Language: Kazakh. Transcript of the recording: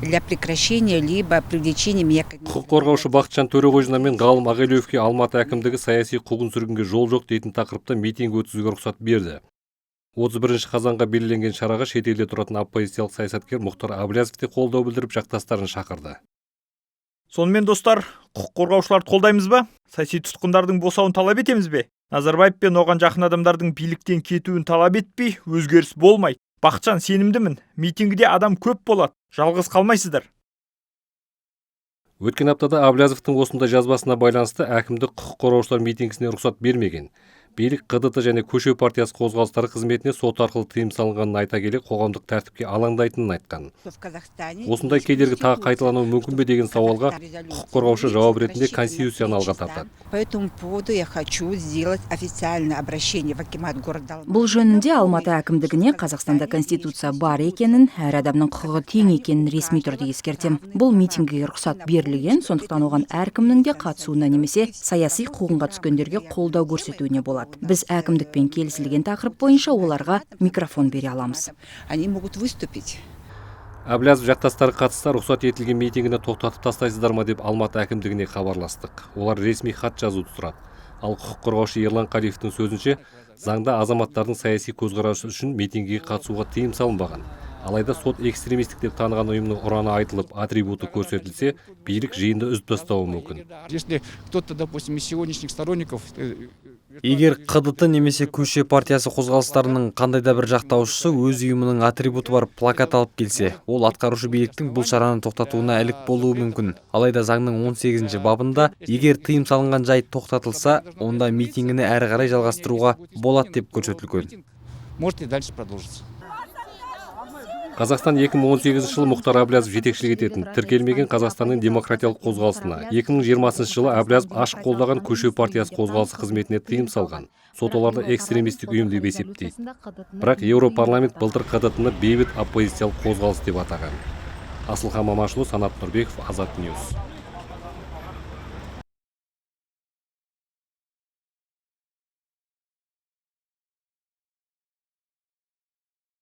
Для прекращения либо привлечения меня к... Құқық қорғаушы Бақытжан Төреғожина мен ғалым Ағелеевке Алматы әкімдігі саяси қуғын-сүргінге жол жоқ дейтін тақырыпта митинг өткізуге рұқсат берді. 31 қазанға белгіленген шараға шетелде тұратын оппозициялық саясаткер Мұхтар Әблязов те қолдау білдіріп жақтастарын шақырды. Сонымен достар, құқық қорғаушыларды қолдаймыз ба? Саяси тұтқындардың босауын талап етеміз бе? Назарбаев пен оған жақын адамдардың биліктен кетуін талап етпей, өзгеріс болмайды. Бақытжан, сенімдімін, митингіде адам көп болады, жалғыз қалмайсыздар. Өткен аптада Әблязовтың осындай жазбасына байланысты әкімдік құқық қорғаушылар митингісіне рұқсат бермеген. Билік қ.д.т және көше партиясы қозғалыстары қызметіне сот арқылы тыйым салынғанын айта келе қоғамдық тәртіпке алаңдайтынын айтқан. Осындай кедергі тағы қайталануы мүмкін бе деген сауалға құқық қорғаушы жауап ретінде конституцияны алға тартады. Бұл жөнінде Алматы әкімдігіне Қазақстанда конституция бар екенін, әр адамның құқығы тең екенін ресми түрде ескертем. Бұл митингіге рұқсат берілген, сондықтан оған әркімнің де қатысуына немесе саяси қуғынға түскендерге қолдау көрсетуіне болады. Біз әкімдікпен келісілген тақырып бойынша оларға микрофон бере аламыз. Они могут выступить. Әблязов жақтастары қатысса рұқсат етілген митингіні тоқтатып тастайсыздар ма деп Алматы әкімдігіне хабарластық. Олар ресми хат жазуды сұрады. Ал құқық қорғаушы Ерлан Қалиевтің сөзінше, заңда азаматтардың саяси көзқарасы үшін митингіге қатысуға тыйым салынбаған. Алайда сот экстремистік деп таныған ұйымның ұраны айтылып, атрибуты көрсетілсе, билік жиынды үзіп тастауы мүмкін. Если кто-то, допустим, из сегодняшних сторонников... Егер қ.д.т немесе көше партиясы қозғалыстарының қандай да бір жақтаушысы өз ұйымының атрибуты бар плакат алып келсе, ол атқарушы биліктің бұл шараны тоқтатуына ілік болуы мүмкін. Алайда заңның 18 бабында, егер тыйым салынған жайт тоқтатылса, онда митингіні әрі қарай жалғастыруға болады деп көрсетілген. Можете дальше продолжиться. Қазақстан 2018 жылы Мұхтар Әблязов жетекшілік ететін тіркелмеген Қазақстанның демократиялық қозғалысына 2020 жылы Әблязов ашық қолдаған көше партиясы қозғалысы қызметіне тыйым салған. Сот оларды экстремистік ұйым деп есептейді. Бірақ Еуропарламент былтыр қ.д.т-ны бейбіт оппозициялық қозғалыс деп атаған. Асылхан Мамашұлы, Санат Нұрбеков, Азат Ньюс.